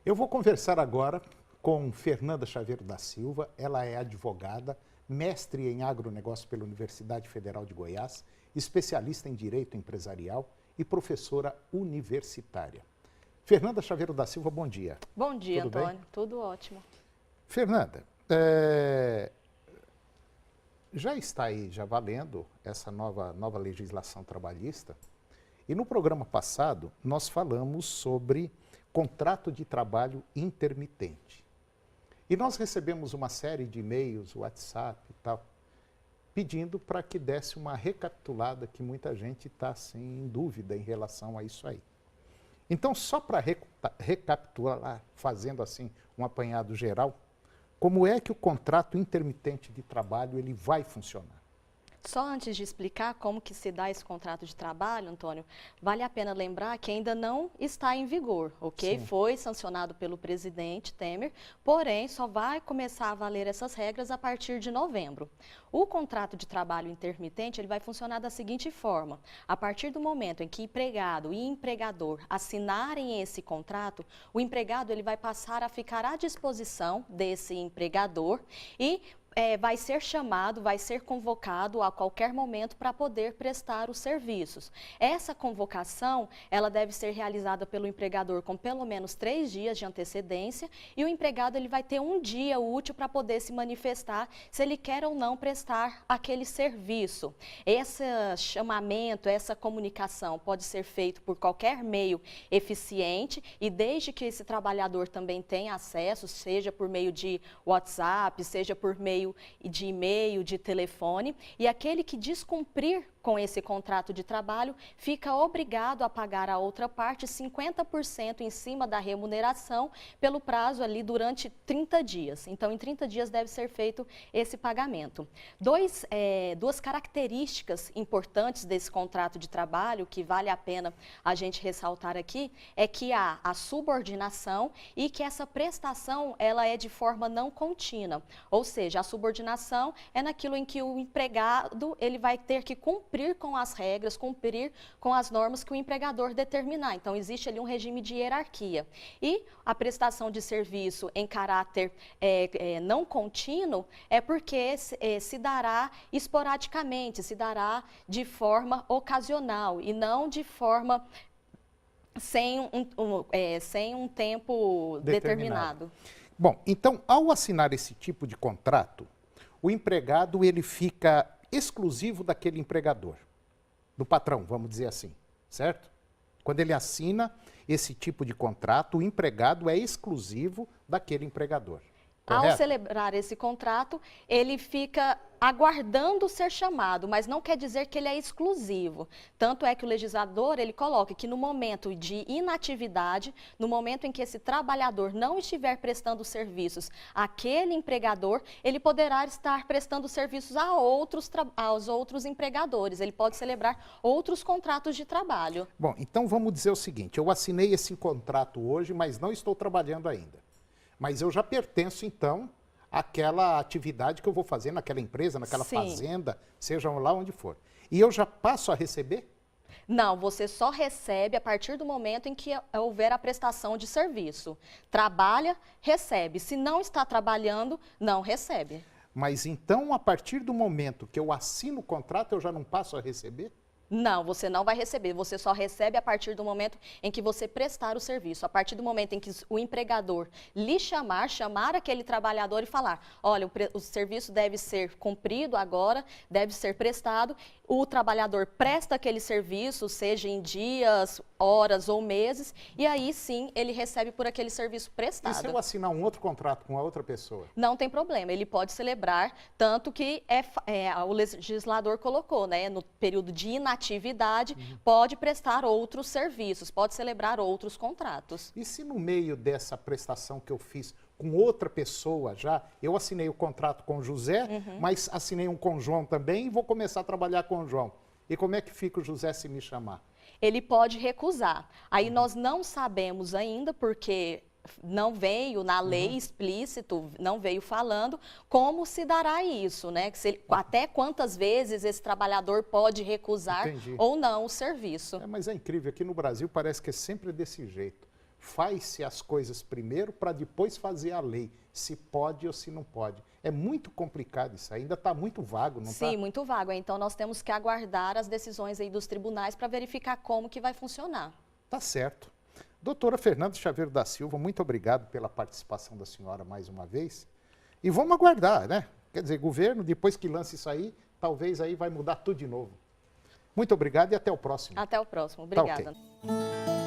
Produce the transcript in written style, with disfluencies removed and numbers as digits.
Eu vou conversar agora com Fernanda Chaveiro da Silva. Ela é advogada, mestre em agronegócio pela Universidade Federal de Goiás, especialista em direito empresarial e professora universitária. Fernanda Chaveiro da Silva, bom dia. Bom dia, Tudo Antônio. bem? Tudo ótimo. Fernanda, já está aí, já valendo essa nova legislação trabalhista. E no programa passado, nós falamos sobre contrato de trabalho intermitente. E nós recebemos uma série de e-mails, WhatsApp e tal, pedindo para que desse uma recapitulada, que muita gente está assim, em dúvida em relação a isso aí. Então, só para recapitular, fazendo assim um apanhado geral, como é que o contrato intermitente de trabalho ele vai funcionar? Só antes de explicar como que se dá esse contrato de trabalho, Antônio, vale a pena lembrar que ainda não está em vigor, ok? Sim. Foi sancionado pelo presidente Temer, porém só vai começar a valer essas regras a partir de novembro. O contrato de trabalho intermitente ele vai funcionar da seguinte forma: a partir do momento em que empregado e empregador assinarem esse contrato, o empregado ele vai passar a ficar à disposição desse empregador e vai ser chamado, vai ser convocado a qualquer momento para poder prestar os serviços. Essa convocação, ela deve ser realizada pelo empregador com pelo menos 3 dias de antecedência e o empregado ele vai ter um dia útil para poder se manifestar se ele quer ou não prestar aquele serviço. Esse chamamento, essa comunicação pode ser feito por qualquer meio eficiente e desde que esse trabalhador também tenha acesso, seja por meio de WhatsApp, seja por meio de e-mail, de telefone, e aquele que descumprir com esse contrato de trabalho fica obrigado a pagar a outra parte 50% em cima da remuneração pelo prazo ali durante 30 dias. Então, em 30 dias deve ser feito esse pagamento. Duas características importantes desse contrato de trabalho que vale a pena a gente ressaltar aqui é que há a subordinação e que essa prestação ela é de forma não contínua, ou seja, a subordinação é naquilo em que o empregado ele vai ter que cumprir com as regras, cumprir com as normas que o empregador determinar. Então, existe ali um regime de hierarquia. E a prestação de serviço em caráter não contínuo é porque se dará esporadicamente, se dará de forma ocasional e não de forma sem um tempo determinado. Bom, então, ao assinar esse tipo de contrato, o empregado ele fica exclusivo daquele empregador, do patrão, vamos dizer assim, certo? Quando ele assina esse tipo de contrato, o empregado é exclusivo daquele empregador. Correto? Ao celebrar esse contrato, ele fica aguardando ser chamado, mas não quer dizer que ele é exclusivo. Tanto é que o legislador, ele coloca que no momento de inatividade, no momento em que esse trabalhador não estiver prestando serviços àquele empregador, ele poderá estar prestando serviços aos outros empregadores. Ele pode celebrar outros contratos de trabalho. Bom, então vamos dizer o seguinte, eu assinei esse contrato hoje, mas não estou trabalhando ainda. Mas eu já pertenço, então, àquela atividade que eu vou fazer naquela empresa, naquela Sim. fazenda, seja lá onde for. E eu já passo a receber? Não, você só recebe a partir do momento em que houver a prestação de serviço. Trabalha, recebe. Se não está trabalhando, não recebe. Mas então, a partir do momento que eu assino o contrato, eu já não passo a receber? Não, você não vai receber, você só recebe a partir do momento em que você prestar o serviço. A partir do momento em que o empregador lhe chamar aquele trabalhador e falar, olha, o serviço deve ser cumprido agora, deve ser prestado, o trabalhador presta aquele serviço, seja em dias, horas ou meses, e aí sim ele recebe por aquele serviço prestado. E se eu assinar um outro contrato com a outra pessoa? Não tem problema, ele pode celebrar, tanto que o legislador colocou, né, no período de inatividade, pode prestar outros serviços, pode celebrar outros contratos. E se no meio dessa prestação que eu fiz com outra pessoa já, eu assinei o contrato com o José, mas assinei um com o João também e vou começar a trabalhar com o João. E como é que fica o José se me chamar? Ele pode recusar. Aí nós não sabemos ainda, porque não veio na lei explícito, não veio falando como se dará isso, né? Até quantas vezes esse trabalhador pode recusar ou não o serviço. Mas é incrível, aqui no Brasil parece que é sempre desse jeito. faz-se as coisas primeiro para depois fazer a lei, se pode ou se não pode. É muito complicado isso, ainda está muito vago, não está? Sim, muito vago. Então nós temos que aguardar as decisões aí dos tribunais para verificar como que vai funcionar. Tá certo. Doutora Fernanda Chaveiro da Silva, muito obrigado pela participação da senhora mais uma vez. E vamos aguardar, né? Quer dizer, governo, depois que lance isso aí, talvez aí vai mudar tudo de novo. Muito obrigado e até o próximo. Até o próximo. Tá Obrigada. ok.